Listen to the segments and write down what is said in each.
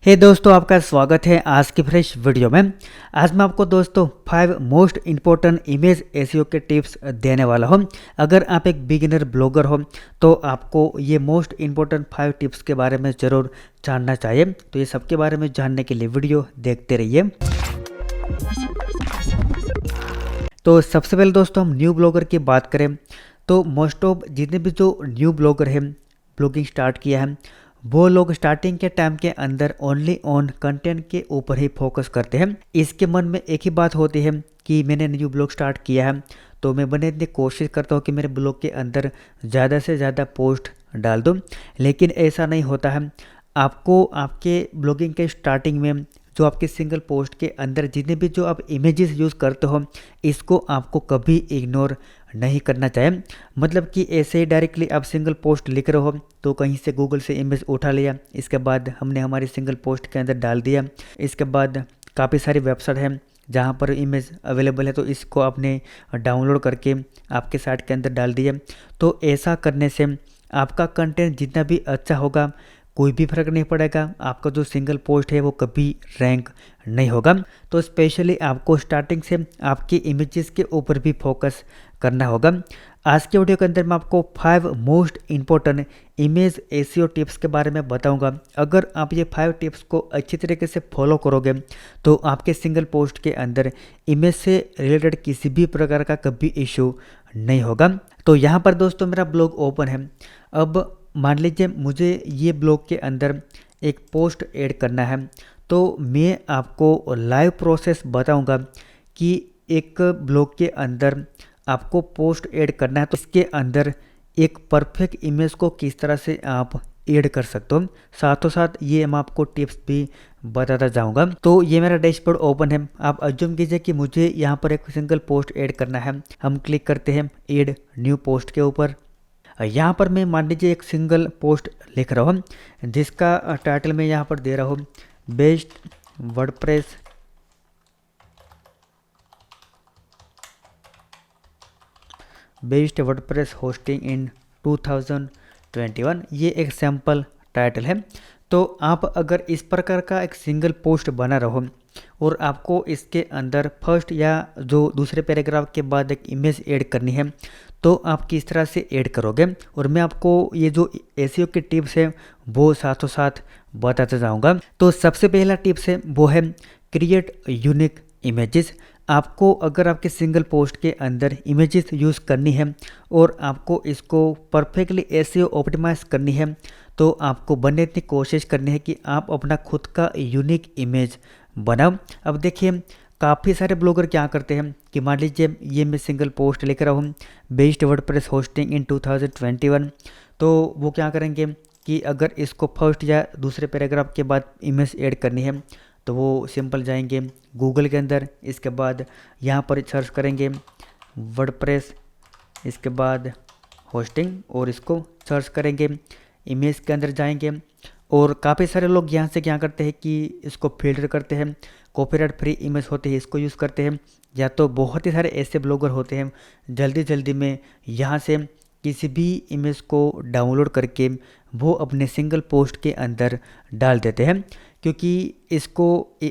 हे दोस्तों, आपका स्वागत है आज की फ्रेश वीडियो में। आज मैं आपको दोस्तों 5 मोस्ट इम्पोर्टेंट इमेज एसईओ के टिप्स देने वाला हूं। अगर आप एक बिगिनर ब्लॉगर हो तो आपको ये मोस्ट इम्पोर्टेंट 5 टिप्स के बारे में ज़रूर जानना चाहिए। तो ये सब के बारे में जानने के लिए वीडियो देखते रहिए। तो सबसे पहले दोस्तों हम न्यू ब्लॉगर की बात करें तो मोस्ट ऑफ जितने भी जो न्यू ब्लॉगर हैं, ब्लॉगिंग स्टार्ट किया है, वो लोग स्टार्टिंग के टाइम के अंदर ओनली ऑन कंटेंट के ऊपर ही फोकस करते हैं। इसके मन में एक ही बात होती है कि मैंने न्यू ब्लॉग स्टार्ट किया है तो मैं बने इतनी कोशिश करता हूँ कि मेरे ब्लॉग के अंदर ज़्यादा से ज़्यादा पोस्ट डाल दूँ, लेकिन ऐसा नहीं होता है। आपको आपके ब्लॉगिंग के स्टार्टिंग में जो आपके सिंगल पोस्ट के अंदर जितने भी जो आप इमेजेस यूज़ करते हो, इसको आपको कभी इग्नोर नहीं करना चाहिए। मतलब कि ऐसे ही डायरेक्टली आप सिंगल पोस्ट लिख रहे हो तो कहीं से गूगल से इमेज उठा लिया, इसके बाद हमने हमारी सिंगल पोस्ट के अंदर डाल दिया। इसके बाद काफ़ी सारी वेबसाइट हैं जहाँ पर इमेज अवेलेबल है तो इसको आपने डाउनलोड करके आपके साइट के अंदर डाल दिया। तो ऐसा करने से आपका कंटेंट जितना भी अच्छा होगा कोई भी फर्क नहीं पड़ेगा, आपका जो सिंगल पोस्ट है वो कभी रैंक नहीं होगा। तो स्पेशली आपको स्टार्टिंग से आपकी इमेजेस के ऊपर भी फोकस करना होगा। आज के वीडियो के अंदर मैं आपको 5 most important image SEO tips के बारे में बताऊंगा। अगर आप ये 5 टिप्स को अच्छी तरीके से फॉलो करोगे तो आपके सिंगल पोस्ट के अंदर इमेज से रिलेटेड किसी भी प्रकार का कभी इशू नहीं होगा। तो यहाँ पर दोस्तों मेरा ब्लॉग ओपन है। अब मान लीजिए मुझे ये ब्लॉग के अंदर एक पोस्ट ऐड करना है तो मैं आपको लाइव प्रोसेस बताऊंगा कि एक ब्लॉग के अंदर आपको पोस्ट ऐड करना है तो इसके अंदर एक परफेक्ट इमेज को किस तरह से आप ऐड कर सकते हो। साथों साथ ये मैं आपको टिप्स भी बताता जाऊंगा। तो ये मेरा डैशबोर्ड ओपन है। आप अज्यूम कीजिए कि मुझे यहाँ पर एक सिंगल पोस्ट ऐड करना है। हम क्लिक करते हैं ऐड न्यू पोस्ट के ऊपर। यहाँ पर मैं मान लीजिए एक सिंगल पोस्ट लिख रहा हूँ जिसका टाइटल मैं यहाँ पर दे रहा हूँ बेस्ट वर्डप्रेस होस्टिंग इन 2021। ये एक सैम्पल टाइटल है। तो आप अगर इस प्रकार का एक सिंगल पोस्ट बना रहो और आपको इसके अंदर फर्स्ट या जो दूसरे पैराग्राफ के बाद एक इमेज ऐड करनी है तो आप किस तरह से ऐड करोगे, और मैं आपको ये जो एसईओ के टिप्स है वो साथों साथ बताते जाऊंगा। तो सबसे पहला टिप्स है वो है क्रिएट यूनिक इमेजेस। आपको अगर आपके सिंगल पोस्ट के अंदर इमेजेस यूज़ करनी है और आपको इसको परफेक्टली एसईओ ऑप्टिमाइज करनी है तो आपको बनने इतनी कोशिश करनी है कि आप अपना खुद का यूनिक इमेज बनाओ। अब देखिए काफ़ी सारे ब्लॉगर क्या करते हैं कि मान लीजिए ये मैं सिंगल पोस्ट लिख रहा हूँ बेस्ट वर्डप्रेस होस्टिंग इन 2021। तो वो क्या करेंगे कि अगर इसको फर्स्ट या दूसरे पैराग्राफ के बाद इमेज ऐड करनी है तो वो सिंपल जाएंगे गूगल के अंदर, इसके बाद यहाँ पर सर्च करेंगे वर्डप्रेस, इसके बाद होस्टिंग और इसको सर्च करेंगे, इमेज के अंदर जाएंगे। और काफ़ी सारे लोग यहाँ से क्या करते हैं कि इसको फिल्टर करते हैं, कॉपीराइट फ्री इमेज होते हैं इसको यूज़ करते हैं, या तो बहुत ही सारे ऐसे ब्लॉगर होते हैं जल्दी जल्दी में यहाँ से किसी भी इमेज को डाउनलोड करके वो अपने सिंगल पोस्ट के अंदर डाल देते हैं, क्योंकि इसको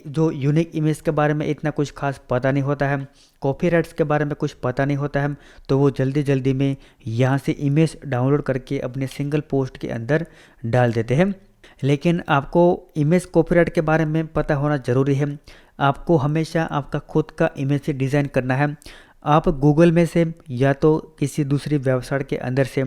जो यूनिक इमेज के बारे में इतना कुछ खास पता नहीं होता है, कॉपीराइट्स के बारे में कुछ पता नहीं होता है, तो वो जल्दी जल्दी में यहाँ से इमेज डाउनलोड करके अपने सिंगल पोस्ट के अंदर डाल देते हैं। लेकिन आपको इमेज कॉपीराइट के बारे में पता होना ज़रूरी है। आपको हमेशा आपका खुद का इमेज से डिज़ाइन करना है। आप गूगल में से या तो किसी दूसरी वेबसाइट के अंदर से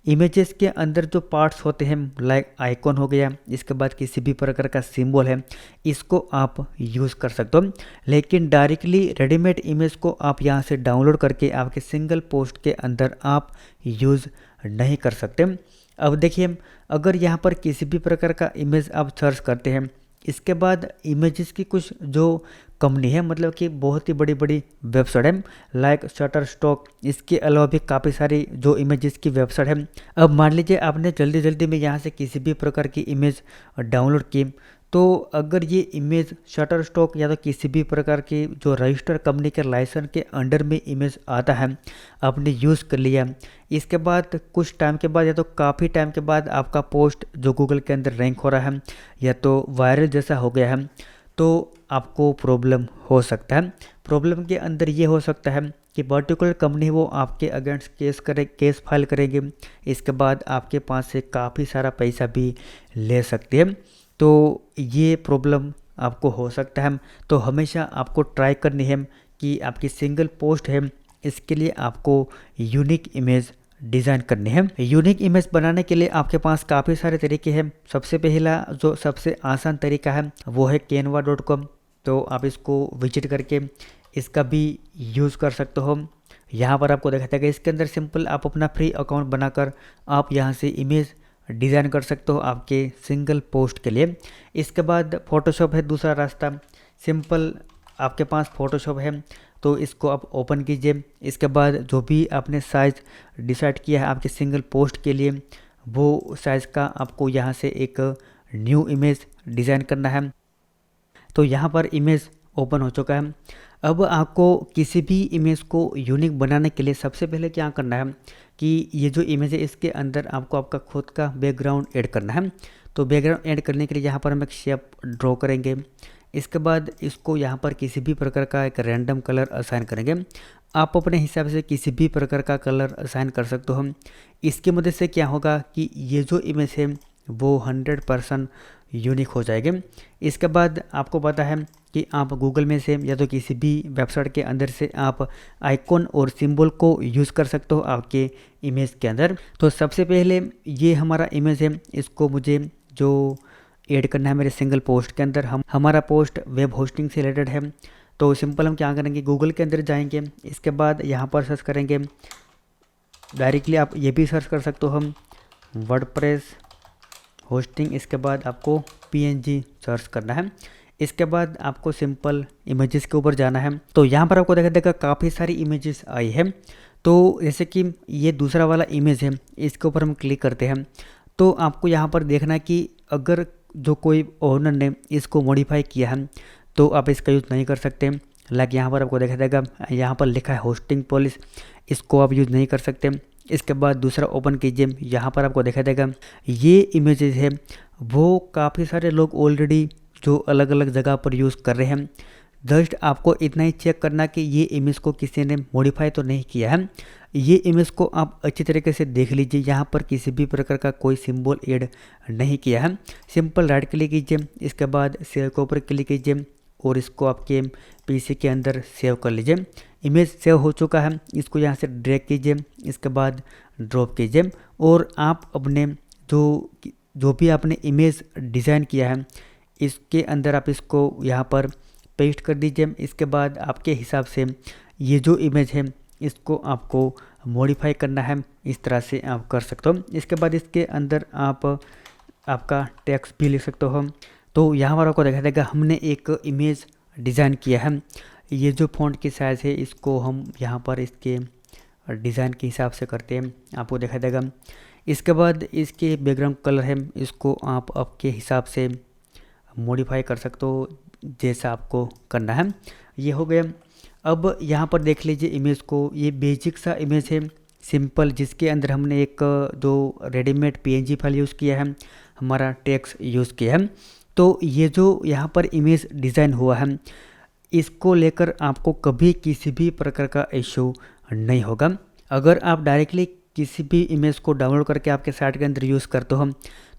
इमेजेस के अंदर जो पार्ट्स होते हैं लाइक आइकॉन हो गया, इसके बाद किसी भी प्रकार का सिंबल है, इसको आप यूज़ कर सकते हो। लेकिन डायरेक्टली रेडीमेड इमेज को आप यहाँ से डाउनलोड करके आपके सिंगल पोस्ट के अंदर आप यूज़ नहीं कर सकते। अब देखिए अगर यहाँ पर किसी भी प्रकार का इमेज आप सर्च करते हैं, इसके बाद इमेजेस की कुछ जो कंपनी है, मतलब कि बहुत ही बड़ी बड़ी वेबसाइट है लाइक शटरस्टॉक, इसके अलावा भी काफ़ी सारी जो इमेजेस की वेबसाइट है। अब मान लीजिए आपने जल्दी जल्दी में यहाँ से किसी भी प्रकार की इमेज डाउनलोड की तो अगर ये इमेज शटरस्टॉक या तो किसी भी प्रकार की जो रजिस्टर कंपनी के लाइसेंस के अंडर में इमेज आता है, आपने यूज़ कर लिया, इसके बाद कुछ टाइम के बाद या तो काफ़ी टाइम के बाद आपका पोस्ट जो गूगल के अंदर रैंक हो रहा है या तो वायरल जैसा हो गया है, तो आपको प्रॉब्लम हो सकता है। प्रॉब्लम के अंदर ये हो सकता है कि पर्टिकुलर कंपनी वो आपके अगेंस्ट केस फाइल करेंगे, इसके बाद आपके पास से काफ़ी सारा पैसा भी ले सकती है। तो ये प्रॉब्लम आपको हो सकता है। तो हमेशा आपको ट्राई करनी है कि आपकी सिंगल पोस्ट है, इसके लिए आपको यूनिक इमेज डिज़ाइन करनी है। यूनिक इमेज बनाने के लिए आपके पास काफ़ी सारे तरीके हैं। सबसे पहला जो सबसे आसान तरीका है वो है canva.com। तो आप इसको विजिट करके इसका भी यूज़ कर सकते हो। यहाँ पर आपको दिखाता है कि इसके अंदर सिंपल आप अपना फ्री अकाउंट बनाकर आप यहाँ से इमेज डिज़ाइन कर सकते हो आपके सिंगल पोस्ट के लिए। इसके बाद फ़ोटोशॉप है दूसरा रास्ता। सिंपल आपके पास फ़ोटोशॉप है तो इसको आप ओपन कीजिए। इसके बाद जो भी आपने साइज़ डिसाइड किया है आपके सिंगल पोस्ट के लिए, वो साइज़ का आपको यहाँ से एक न्यू इमेज डिज़ाइन करना है। तो यहाँ पर इमेज ओपन हो चुका है। अब आपको किसी भी इमेज को यूनिक बनाने के लिए सबसे पहले क्या करना है कि ये जो इमेज है इसके अंदर आपको आपका खुद का बैकग्राउंड ऐड करना है। तो बैकग्राउंड ऐड करने के लिए यहाँ पर हम एक शेप ड्रॉ करेंगे। इसके बाद इसको यहाँ पर किसी भी प्रकार का एक रैंडम कलर असाइन करेंगे। आप अपने हिसाब से किसी भी प्रकार का कलर असाइन कर सकते हो। इसकी मदद से क्या होगा कि ये जो इमेज है वो 100% यूनिक हो जाएगी। इसके बाद आपको पता है कि आप गूगल में से या तो किसी भी वेबसाइट के अंदर से आप आइकॉन और सिंबल को यूज़ कर सकते हो आपके इमेज के अंदर। तो सबसे पहले ये हमारा इमेज है, इसको मुझे जो ऐड करना है मेरे सिंगल पोस्ट के अंदर। हमारा पोस्ट वेब होस्टिंग से रिलेटेड है। तो सिंपल हम क्या करेंगे, गूगल के अंदर जाएंगे। इसके बाद यहाँ पर सर्च करेंगे, डायरेक्टली आप ये भी सर्च कर सकते हो हम वर्डप्रेस होस्टिंग। इसके बाद आपको PNG सर्च करना है। इसके बाद आपको सिंपल इमेजेस के ऊपर जाना है। तो यहाँ पर आपको देखा काफ़ी सारी इमेजेस आई है। तो जैसे कि ये दूसरा वाला इमेज है, इसके ऊपर हम क्लिक करते हैं तो आपको यहाँ पर देखना है कि अगर जो कोई ओनर ने इसको मॉडिफाई किया है तो आप इसका यूज़ नहीं कर सकते। लाइक यहाँ पर आपको देखा जाएगा, यहाँ पर लिखा है होस्टिंग पॉलिसी, इसको आप यूज़ नहीं कर सकते। इसके बाद दूसरा ओपन कीजिए, यहाँ पर आपको देखा जाएगा ये इमेजेस है वो काफ़ी सारे लोग ऑलरेडी जो अलग अलग जगह पर यूज़ कर रहे हैं। जस्ट आपको इतना ही चेक करना कि ये इमेज को किसी ने मॉडिफाई तो नहीं किया है। ये इमेज को आप अच्छी तरीके से देख लीजिए, यहाँ पर किसी भी प्रकार का कोई सिंबल ऐड नहीं किया है। सिंपल राइट क्लिक कीजिए, इसके बाद सेव के ऊपर क्लिक कीजिए और इसको आपके PC के अंदर सेव कर लीजिए। इमेज सेव हो चुका है, इसको यहाँ से ड्रैग कीजिए, इसके बाद ड्रॉप कीजिए और आप अपने जो भी आपने इमेज डिज़ाइन किया है इसके अंदर आप इसको यहाँ पर पेस्ट कर दीजिए। इसके बाद आपके हिसाब से ये जो इमेज है इसको आपको मॉडिफाई करना है, इस तरह से आप कर सकते हो। इसके बाद इसके अंदर आप आपका टेक्स्ट भी लिख सकते हो। तो यहाँ पर आपको देखा जाएगा हमने एक इमेज डिज़ाइन किया है। ये जो फ़ॉन्ट की साइज़ है इसको हम यहाँ पर इसके डिज़ाइन के हिसाब से करते हैं, आपको देखा जाएगा। इसके बाद इसके बैकग्राउंड कलर है, इसको आप आपके हिसाब से मॉडिफाई कर सकते हो जैसा आपको करना है। ये हो गया। अब यहाँ पर देख लीजिए इमेज को, ये बेसिक सा इमेज है सिंपल, जिसके अंदर हमने एक जो रेडीमेड PNG फाइल यूज़ किया है, हमारा टेक्स्ट यूज़ किया है। तो ये जो यहाँ पर इमेज डिज़ाइन हुआ है इसको लेकर आपको कभी किसी भी प्रकार का इशू नहीं होगा। अगर आप डायरेक्टली किसी भी इमेज को डाउनलोड करके आपके साइट के अंदर यूज़ करते हो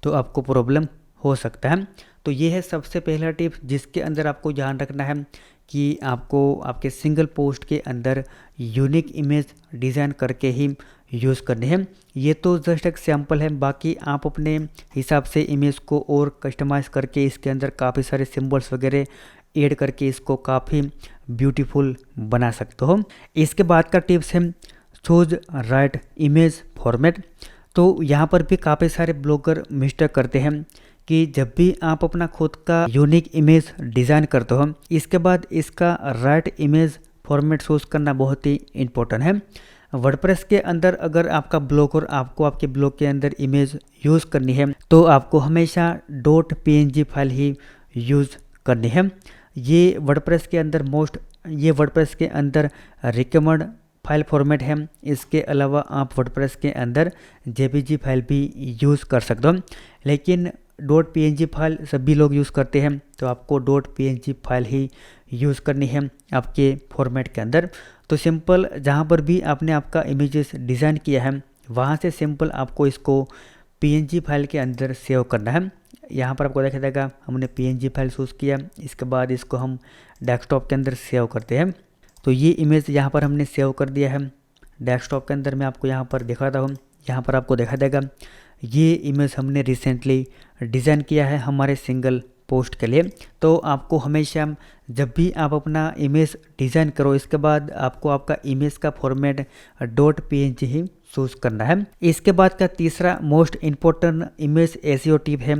तो आपको प्रॉब्लम हो सकता है। तो ये है सबसे पहला टिप जिसके अंदर आपको ध्यान रखना है कि आपको आपके सिंगल पोस्ट के अंदर यूनिक इमेज डिज़ाइन करके ही यूज़ करनी है। ये तो जस्ट एक सैम्पल है, बाकी आप अपने हिसाब से इमेज को और कस्टमाइज़ करके इसके अंदर काफ़ी सारे सिंबल्स वगैरह ऐड करके इसको काफ़ी ब्यूटीफुल बना सकते हो। इसके बाद का टिप्स है चूज राइट इमेज फॉर्मेट। तो यहाँ पर भी काफ़ी सारे ब्लॉगर मिस्टेक करते हैं कि जब भी आप अपना खुद का यूनिक इमेज डिज़ाइन करते हो इसके बाद इसका राइट इमेज फॉर्मेट चूज़ करना बहुत ही इम्पोर्टेंट है। वर्डप्रेस के अंदर अगर आपका ब्लॉग और आपको आपके ब्लॉग के अंदर इमेज यूज़ करनी है तो आपको हमेशा .png फाइल ही यूज़ करनी है। ये वर्डप्रेस के अंदर रिकमेंड फाइल फॉर्मेट है। इसके अलावा आप वर्डप्रेस के अंदर जेपीजी फाइल भी यूज़ कर सकते हो, लेकिन डॉट पीएनजी फाइल सभी लोग यूज़ करते हैं, तो आपको डॉट पीएनजी फाइल ही यूज़ करनी है आपके फॉर्मेट के अंदर। तो सिंपल जहाँ पर भी आपने आपका इमेजेस डिज़ाइन किया है वहाँ से सिंपल आपको इसको पीएनजी फाइल के अंदर सेव करना है। यहाँ पर आपको देखा जाएगा हमने पीएनजी फाइल चूज़ किया, इसके बाद इसको हम डेस्कटॉप के अंदर सेव करते हैं। तो ये इमेज यहाँ पर हमने सेव कर दिया है डेस्कटॉप के अंदर। मैं आपको यहाँ पर दिखाता हूँ, यहाँ पर आपको देखा जाएगा ये इमेज हमने रिसेंटली डिज़ाइन किया है हमारे सिंगल पोस्ट के लिए। तो आपको हमेशा जब भी आप अपना इमेज डिज़ाइन करो, इसके बाद आपको आपका इमेज का फॉर्मेट डॉट पीएनजी ही चूज़ करना है। इसके बाद का तीसरा most important image SEO tip है,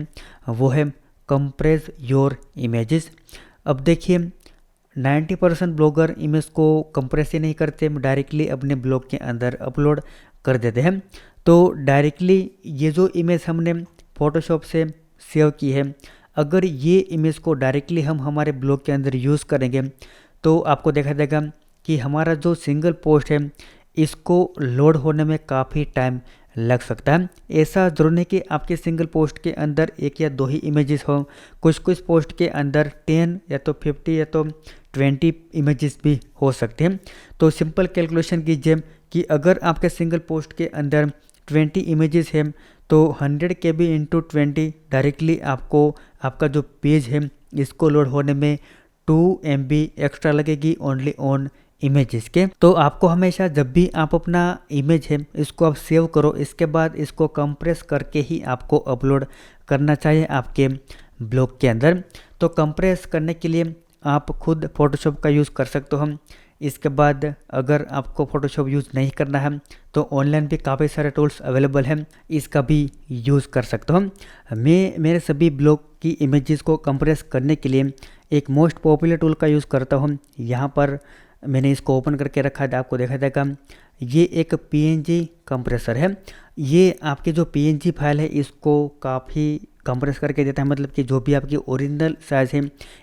वो है कंप्रेस योर इमेजेस। अब देखिए 90% ब्लॉगर इमेज को कंप्रेस ही नहीं करते, डायरेक्टली अपने ब्लॉग के अंदर अपलोड कर देते हैं। तो डायरेक्टली ये जो इमेज हमने फ़ोटोशॉप से सेव की है, अगर ये इमेज को डायरेक्टली हम हमारे ब्लॉग के अंदर यूज़ करेंगे तो आपको देखा जाएगा कि हमारा जो सिंगल पोस्ट है इसको लोड होने में काफ़ी टाइम लग सकता है। ऐसा ज़रूर नहीं कि आपके सिंगल पोस्ट के अंदर एक या दो ही इमेजेस हो, कुछ पोस्ट के अंदर 10 या तो 50 या तो 20 इमेजेस भी हो सकते हैं। तो सिंपल कैलकुलेशन कीजिए कि अगर आपके सिंगल पोस्ट के अंदर 20 इमेजेस हैं तो 100 KB इंटू 20 डायरेक्टली आपको आपका जो पेज है इसको लोड होने में 2 MB एक्स्ट्रा लगेगी ओनली ऑन इमेजेस के। तो आपको हमेशा जब भी आप अपना इमेज है इसको आप सेव करो, इसके बाद इसको कंप्रेस करके ही आपको अपलोड करना चाहिए आपके ब्लॉग के अंदर। तो कंप्रेस करने के लिए आप खुद फ़ोटोशॉप का यूज़ कर सकते हो। इसके बाद अगर आपको फ़ोटोशॉप यूज़ नहीं करना है तो ऑनलाइन भी काफ़ी सारे टूल्स अवेलेबल हैं, इसका भी यूज़ कर सकते हो। मैं मेरे सभी ब्लॉग की इमेजेस को कंप्रेस करने के लिए एक मोस्ट पॉपुलर टूल का यूज़ करता हूँ। यहाँ पर मैंने इसको ओपन करके रखा था, आपको देखा जाएगा ये एक पीएनजी कंप्रेसर है। ये आपकी जो पीएनजी फाइल है इसको काफ़ी कंप्रेस करके देता है, मतलब कि जो भी आपकी ओरिजिनल साइज़ है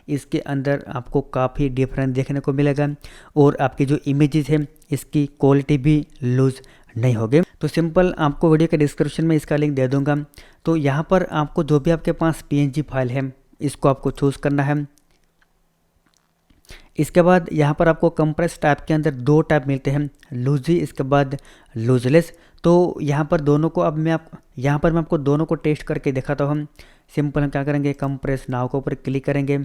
इसके अंदर आपको काफ़ी डिफरेंस देखने को मिलेगा और आपकी जो इमेजेस है इसकी क्वालिटी भी लूज़ नहीं होगी। तो सिंपल आपको वीडियो के डिस्क्रिप्शन में इसका लिंक दे दूंगा। तो यहाँ पर आपको जो भी आपके पास पीएनजी फाइल है इसको आपको चूज़ करना है। इसके बाद यहाँ पर आपको कंप्रेस टाइप के अंदर 2 टाइप मिलते हैं, लूजी इसके बाद लूजलेस। तो यहाँ पर दोनों को अब मैं आपको दोनों को टेस्ट करके दिखाता हूँ। सिंपल हम क्या करेंगे, कंप्रेस नाउ के ऊपर क्लिक करेंगे।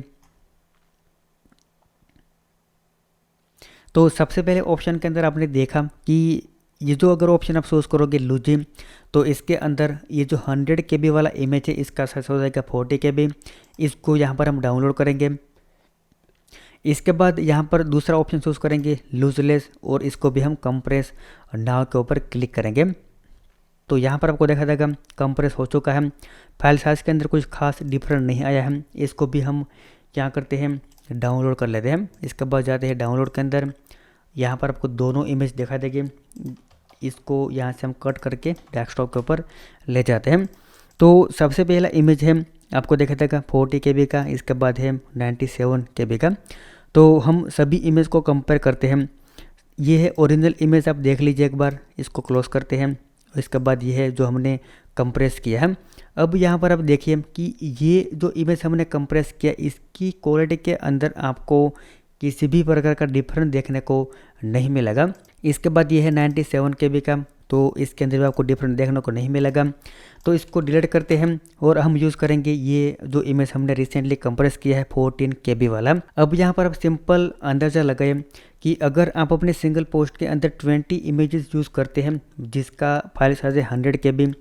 तो सबसे पहले ऑप्शन के अंदर आपने देखा कि ये जो अगर ऑप्शन आप चूज़ करोगे लूजी, तो इसके अंदर ये जो 100 KB वाला इमेज है इसका साइज हो जाएगा 40 KB। इसको यहाँ पर हम डाउनलोड करेंगे। इसके बाद यहाँ पर दूसरा ऑप्शन चूज़ करेंगे लूजलेस और इसको भी हम कंप्रेस नाउ के ऊपर क्लिक करेंगे। तो यहाँ पर आपको देखा जाएगा कंप्रेस हो चुका है। फाइल साइज़ के अंदर कुछ खास डिफरेंट नहीं आया है। इसको भी हम क्या करते हैं, डाउनलोड कर लेते हैं। इसके बाद जाते हैं डाउनलोड के अंदर, यहाँ पर आपको दोनों इमेज दिखा देंगे। इसको यहाँ से हम कट करके डेस्कटॉप के ऊपर ले जाते हैं। तो सबसे पहला इमेज है आपको देखा जाएगा 40 KB का, इसके बाद है 97 KB का। तो हम सभी इमेज को कंपेयर करते हैं। ये है ओरिजिनल इमेज, आप देख लीजिए एक बार। इसको क्लोज करते हैं। इसके बाद ये है जो हमने कंप्रेस किया है। अब यहाँ पर आप देखिए कि ये जो इमेज हमने कंप्रेस किया इसकी क्वालिटी के अंदर आपको किसी भी प्रकार का डिफरेंस देखने को नहीं मिलेगा। इसके बाद ये है 97 KB का, तो इसके अंदर भी आपको डिफरेंट देखने को नहीं मिलेगा। तो इसको डिलीट करते हैं और हम यूज़ करेंगे ये जो इमेज हमने रिसेंटली कंप्रेस किया है 14 KB वाला। अब यहाँ पर आप सिंपल अंदाज़ा लगाएं कि अगर आप अपने सिंगल पोस्ट के अंदर 20 इमेजेस यूज़ करते हैं जिसका फाइल साइज है 100 KB,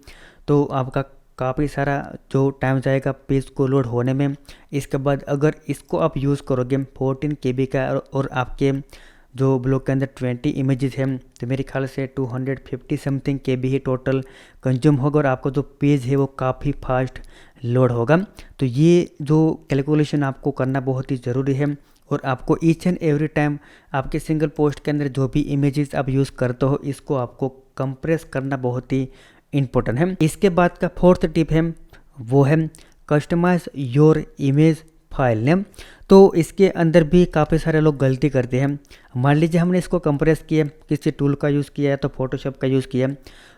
तो आपका काफ़ी सारा जो टाइम जाएगा पेज को लोड होने में। इसके बाद अगर इसको आप यूज़ करोगे 14 KB का और आपके जो ब्लॉग के अंदर 20 इमेजेस हैं, तो मेरे ख्याल से 250 समथिंग KB ही टोटल कंज्यूम होगा और आपका जो पेज है वो काफ़ी फास्ट लोड होगा। तो ये जो कैलकुलेशन आपको करना बहुत ही ज़रूरी है और आपको ईच एंड एवरी टाइम आपके सिंगल पोस्ट के अंदर जो भी इमेजेस आप यूज़ करते हो इसको आपको कंप्रेस करना बहुत ही इम्पोर्टेंट है। इसके बाद का 4th टिप है वो है customize your image file name. तो इसके अंदर भी काफ़ी सारे लोग गलती करते हैं। मान लीजिए हमने इसको कंप्रेस किया, किसी टूल का यूज़ किया है तो फोटोशॉप का यूज़ किया,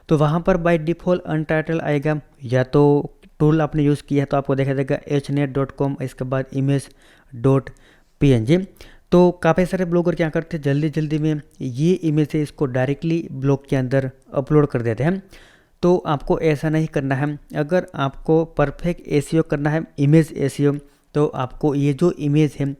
तो वहाँ पर बाय डिफ़ॉल्ट अनटाइटल आएगा, या तो टूल आपने यूज़ किया है तो आपको देखा जाएगा hnet.com, इसके बाद image.png। तो काफ़ी सारे ब्लॉगर क्या करते हैं, जल्दी जल्दी में ये इमेज है इसको डायरेक्टली ब्लॉग के अंदर अपलोड कर देते हैं। तो आपको ऐसा नहीं करना है। अगर आपको परफेक्ट एसईओ करना है, इमेज एसईओ, तो आपको ये जो इमेज है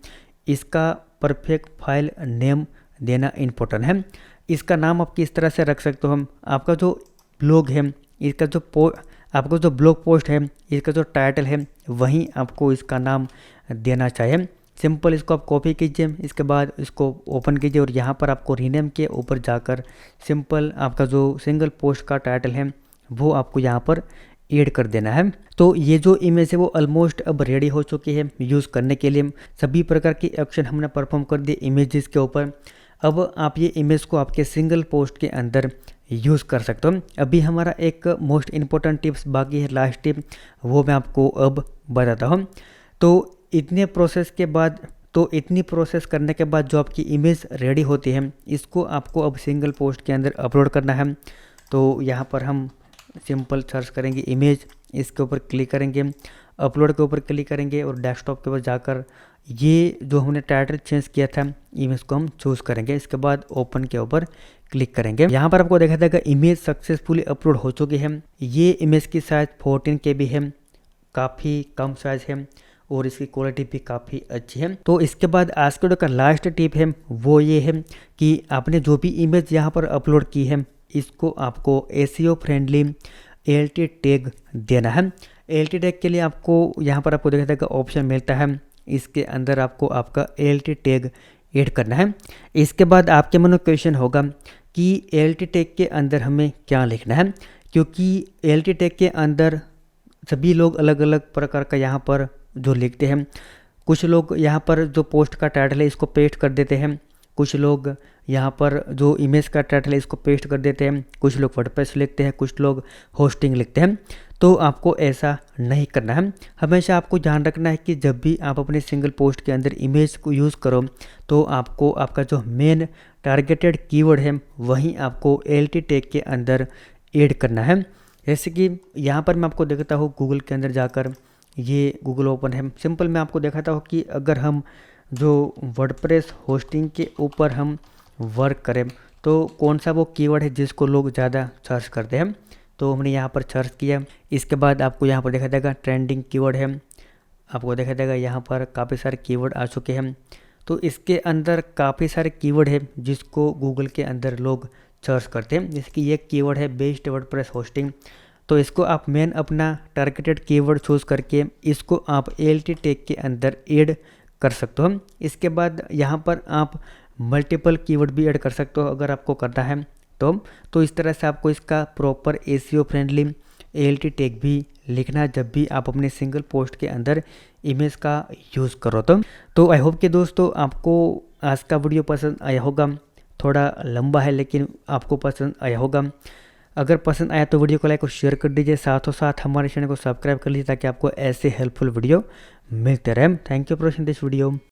इसका परफेक्ट फाइल नेम देना इम्पोर्टेंट है। इसका नाम आप किस तरह से रख सकते हो, आपका जो ब्लॉग है इसका जो आपको जो ब्लॉग पोस्ट है इसका जो टाइटल है वहीं आपको इसका नाम देना चाहिए। सिंपल इसको आप कॉपी कीजिए, इसके बाद इसको ओपन कीजिए और यहाँ पर आपको रीनेम के ऊपर जाकर सिंपल आपका जो सिंगल पोस्ट का टाइटल है वो आपको यहाँ पर ऐड कर देना है। तो ये जो इमेज है वो ऑलमोस्ट अब रेडी हो चुकी है यूज़ करने के लिए। सभी प्रकार की एक्शन हमने परफॉर्म कर दिए इमेजेस के ऊपर। अब आप ये इमेज को आपके सिंगल पोस्ट के अंदर यूज़ कर सकते हो। अभी हमारा एक मोस्ट इम्पोर्टेंट टिप्स बाकी है, लास्ट टिप, वो मैं आपको अब बताता हूँ। तो इतने प्रोसेस के बाद, तो इतनी प्रोसेस करने के बाद जो आपकी इमेज रेडी होती है इसको आपको अब सिंगल पोस्ट के अंदर अपलोड करना है। तो यहाँ पर हम सिंपल सर्च करेंगे इमेज, इसके ऊपर क्लिक करेंगे, अपलोड के ऊपर क्लिक करेंगे और डेस्कटॉप के ऊपर जाकर ये जो हमने टाइटल चेंज किया था इमेज को हम चूज़ करेंगे। इसके बाद ओपन के ऊपर क्लिक करेंगे। यहाँ पर आपको देखा जाएगा इमेज सक्सेसफुली अपलोड हो चुकी है। ये इमेज की साइज 14 KB है, काफ़ी कम साइज है और इसकी क्वालिटी भी काफ़ी अच्छी है। तो इसके बाद आज के वीडियो का लास्ट टिप है वो ये है कि आपने जो भी इमेज यहाँ पर अपलोड की है इसको आपको एसईओ फ्रेंडली ALT टैग देना है। ALT टैग के लिए आपको यहाँ पर आपको देखा जाएगा ऑप्शन मिलता है, इसके अंदर आपको आपका ALT टैग ऐड करना है। इसके बाद आपके मन में क्वेश्चन होगा कि ALT टैग के अंदर हमें क्या लिखना है, क्योंकि ALT टैग के अंदर सभी लोग अलग अलग प्रकार का यहाँ पर जो लिखते हैं। कुछ लोग यहाँ पर जो पोस्ट का टाइटल है इसको पेस्ट कर देते हैं, कुछ लोग यहाँ पर जो इमेज का टाइटल है इसको पेस्ट कर देते हैं, कुछ लोग वर्डप्रेस लिखते हैं, कुछ लोग होस्टिंग लिखते हैं। तो आपको ऐसा नहीं करना है। हमेशा आपको ध्यान रखना है कि जब भी आप अपने सिंगल पोस्ट के अंदर इमेज को यूज़ करो तो आपको आपका जो मेन टारगेटेड कीवर्ड है वहीं आपको ALT टैग के अंदर ऐड करना है। जैसे कि यहाँ पर मैं आपको दिखाता हूँ गूगल के अंदर जाकर, ये गूगल ओपन है। सिंपल मैं आपको दिखाता हूँ कि अगर हम जो वर्डप्रेस होस्टिंग के ऊपर हम वर्क करें तो कौन सा वो कीवर्ड है जिसको लोग ज़्यादा सर्च करते हैं। तो हमने यहाँ पर सर्च किया, इसके बाद आपको यहाँ पर देखा जाएगा ट्रेंडिंग कीवर्ड है, आपको देखा जाएगा यहाँ पर काफ़ी सारे कीवर्ड आ चुके हैं। तो इसके अंदर काफ़ी सारे कीवर्ड है जिसको गूगल के अंदर लोग सर्च करते हैं। जैसे कि ये कीवर्ड है बेस्ट वर्डप्रेस होस्टिंग, तो इसको आप मेन अपना टारगेटेड कीवर्ड चूज़ करके इसको आप ALT टैग के अंदर ऐड कर सकते हो। इसके बाद यहाँ पर आप मल्टीपल कीवर्ड भी ऐड कर सकते हो अगर आपको करना है तो इस तरह से आपको इसका proper SEO friendly ALT tag भी लिखना है जब भी आप अपने सिंगल पोस्ट के अंदर इमेज का यूज़ करो। तो आई होप कि दोस्तों आपको आज का वीडियो पसंद आया होगा। थोड़ा लंबा है लेकिन आपको पसंद आया होगा। अगर पसंद आया तो वीडियो को लाइक और शेयर कर दीजिए, साथों साथ हमारे चैनल को सब्सक्राइब कर लीजिए ताकि आपको ऐसे हेल्पफुल वीडियो मिलते रहे। Thank you for watching this video.